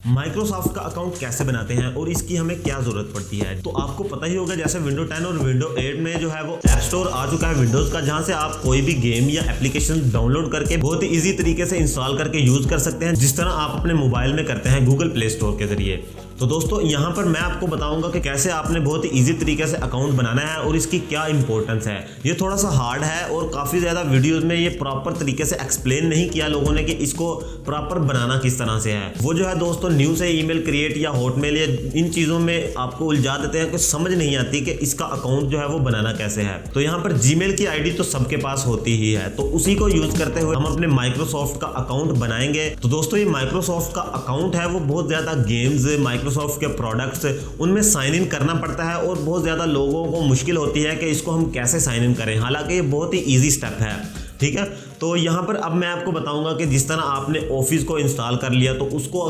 Microsoft का account कैसे बनाते हैं और इसकी हमें क्या जरूरत पड़ती है। तो आपको पता ही होगा जैसे विंडो 10 और विंडो 8 में जो है वो ऐप स्टोर आ चुका है विंडोज का, जहां से आप कोई भी गेम या एप्लीकेशन डाउनलोड करके बहुत ही इजी तरीके से इंस्टॉल करके यूज कर सकते हैं, जिस तरह आप अपने मोबाइल में करते हैं गूगल प्ले स्टोर के जरिए। तो दोस्तों यहाँ पर मैं आपको बताऊंगा कि कैसे आपने बहुत ही इजी तरीके से अकाउंट बनाना है और इसकी क्या इंपॉर्टेंस है। ये थोड़ा सा हार्ड है और काफ़ी ज़्यादा वीडियोस में ये प्रॉपर तरीके से एक्सप्लेन नहीं किया लोगों ने कि इसको प्रॉपर बनाना किस तरह से है। वो जो है दोस्तों न्यू से ईमेल क्रिएट या हॉटमेल या इन चीज़ों में आपको उलझा देते हैं, कुछ समझ नहीं आती कि इसका अकाउंट जो है वो बनाना कैसे है। तो यहाँ पर जीमेल की आईडी तो सबके पास होती ही है, तो उसी को यूज करते हुए हम अपने माइक्रोसॉफ्ट का अकाउंट बनाएंगे। तो दोस्तों ये माइक्रोसॉफ्ट का अकाउंट है वो बहुत ज़्यादा गेम्स, माइक्रोसॉफ्ट के प्रोडक्ट्स उनमें साइन इन करना पड़ता है और बहुत ज़्यादा लोगों को मुश्किल होती है कि इसको हम कैसे साइन इन करें। हालांकि ये बहुत ही इजी स्टेप है, ठीक है। तो यहाँ पर अब मैं आपको बताऊंगा कि जिस तरह आपने ऑफिस को इंस्टॉल कर लिया तो उसको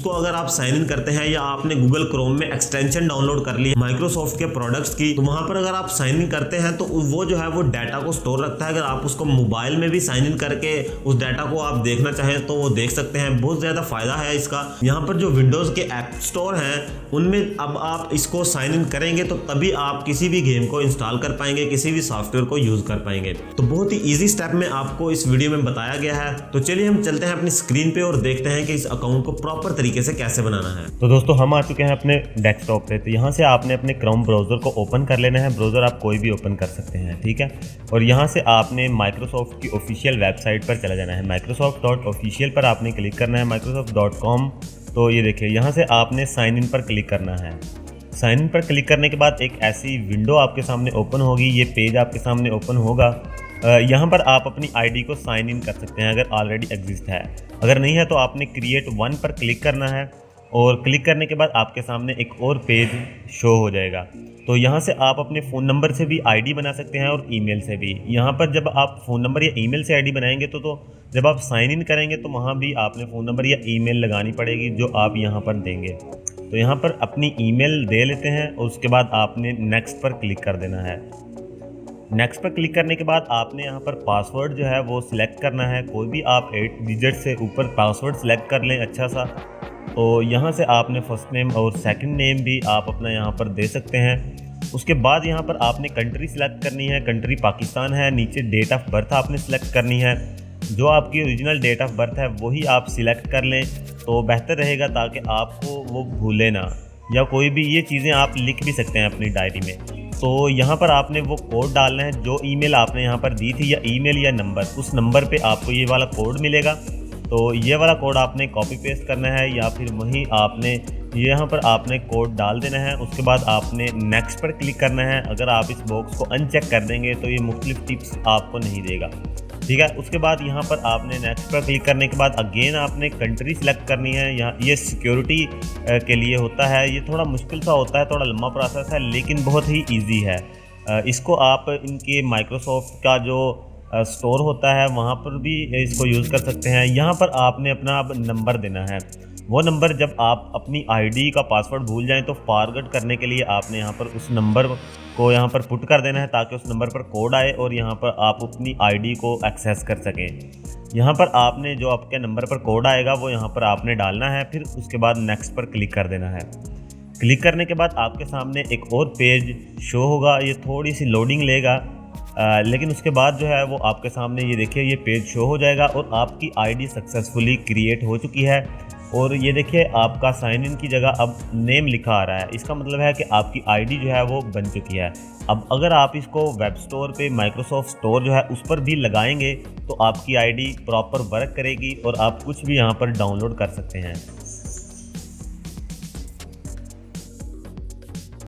अगर आप साइन इन करते हैं या आपने गूगल क्रोम में एक्सटेंशन डाउनलोड कर ली माइक्रोसॉफ्ट के प्रोडक्ट्स की, तो वहाँ पर अगर आप साइन इन करते हैं तो वो जो है वो डाटा को स्टोर रखता है। अगर आप उसको मोबाइल में भी साइन इन करके उस डाटा को आप देखना चाहें तो वो देख सकते हैं। बहुत ज़्यादा फायदा है इसका। यहाँ पर जो विंडोज़ के ऐप स्टोर हैं उनमें अब आप इसको साइन इन करेंगे तो तभी आप किसी भी गेम को इंस्टॉल कर पाएंगे, किसी भी सॉफ्टवेयर को यूज़ कर पाएंगे। तो बहुत ही ईजी स्टेप में आपको इस वीडियो में बताया गया है। तो चलिए हम चलते हैं अपनी स्क्रीन पे और देखते हैं कि इस अकाउंट को प्रॉपर तरीके से कैसे बनाना है। तो दोस्तों हम आ चुके हैं अपने डेस्कटॉप पे। तो यहाँ से आपने अपने क्रोम ब्राउज़र को ओपन कर लेना है। ब्राउज़र आप कोई भी ओपन कर सकते हैं, ठीक है। और यहाँ से आपने माइक्रोसॉफ्ट की ऑफिशियल वेबसाइट पर चला जाना है। Microsoft.official पर आपने क्लिक करना है, Microsoft.com। तो ये देखिए यहाँ से आपने साइन इन पर क्लिक करना है। साइन इन पर क्लिक करने के बाद एक ऐसी विंडो आपके सामने ओपन होगी, ये पेज आपके सामने ओपन होगा। यहाँ पर आप अपनी आईडी को साइन इन कर सकते हैं अगर ऑलरेडी एग्जिस्ट है। अगर नहीं है तो आपने क्रिएट वन पर क्लिक करना है और क्लिक करने के बाद आपके सामने एक और पेज शो हो जाएगा। तो यहाँ से आप अपने फ़ोन नंबर से भी आईडी बना सकते हैं और ईमेल से भी। यहाँ पर जब आप फ़ोन नंबर या ईमेल से आईडी बनाएंगे तो जब आप साइन इन करेंगे तो वहाँ भी आपने फ़ोन नंबर या ईमेल लगानी पड़ेगी जो आप यहाँ पर देंगे। तो यहाँ पर अपनी ईमेल दे लेते हैं और उसके बाद आपने नेक्स्ट पर क्लिक कर देना है। नेक्स्ट पर क्लिक करने के बाद आपने यहाँ पर पासवर्ड जो है वो सिलेक्ट करना है। कोई भी आप 8 डिजिट से ऊपर पासवर्ड सिलेक्ट कर लें अच्छा सा। तो यहाँ से आपने फर्स्ट नेम और सेकंड नेम भी आप अपना यहाँ पर दे सकते हैं। उसके बाद यहाँ पर आपने कंट्री सिलेक्ट करनी है। कंट्री पाकिस्तान है। नीचे डेट ऑफ बर्थ आपने सिलेक्ट करनी है। जो आपकी ओरिजिनल डेट ऑफ बर्थ है वही आप सिलेक्ट कर लें तो बेहतर रहेगा, ताकि आपको वो भूले ना। या कोई भी ये चीज़ें आप लिख भी सकते हैं अपनी डायरी में। तो यहाँ पर आपने वो कोड डालना है जो ईमेल आपने यहाँ पर दी थी, या ईमेल या नंबर, उस नंबर पे आपको ये वाला कोड मिलेगा। तो ये वाला कोड आपने कॉपी पेस्ट करना है या फिर वहीं आपने यहाँ पर आपने कोड डाल देना है। उसके बाद आपने नेक्स्ट पर क्लिक करना है। अगर आप इस बॉक्स को अनचेक कर देंगे तो ये मुख्तलिफ टिप्स आपको नहीं देगा, ठीक है। उसके बाद यहाँ पर आपने नेक्स्ट पर क्लिक करने के बाद अगेन आपने कंट्री सिलेक्ट करनी है। यहाँ ये सिक्योरिटी के लिए होता है, ये थोड़ा मुश्किल सा होता है, थोड़ा लंबा प्रोसेस है लेकिन बहुत ही इजी है। इसको आप इनके माइक्रोसॉफ्ट का जो स्टोर होता है वहाँ पर भी इसको यूज़ कर सकते हैं। यहाँ पर आपने अपना अब नंबर देना है। वो नंबर जब आप अपनी आईडी का पासवर्ड भूल जाएं तो फॉरगेट करने के लिए आपने यहाँ पर उस नंबर को यहाँ पर पुट कर देना है, ताकि उस नंबर पर कोड आए और यहाँ पर आप अपनी आईडी को एक्सेस कर सकें। यहाँ पर आपने जो आपके नंबर पर कोड आएगा वो यहाँ पर आपने डालना है। फिर उसके बाद नेक्स्ट पर क्लिक कर देना है। क्लिक करने के बाद आपके सामने एक और पेज शो होगा। ये थोड़ी सी लोडिंग लेगा, लेकिन उसके बाद जो है वो आपके सामने ये देखिए ये पेज शो हो जाएगा और आपकी आईडी सक्सेसफुली क्रिएट हो चुकी है। और ये देखिए आपका साइन इन की जगह अब नेम लिखा आ रहा है। इसका मतलब है कि आपकी आईडी जो है वो बन चुकी है। अब अगर आप इसको वेब स्टोर पे माइक्रोसॉफ्ट स्टोर जो है उस पर भी लगाएंगे तो आपकी आईडी प्रॉपर वर्क करेगी और आप कुछ भी यहाँ पर डाउनलोड कर सकते हैं।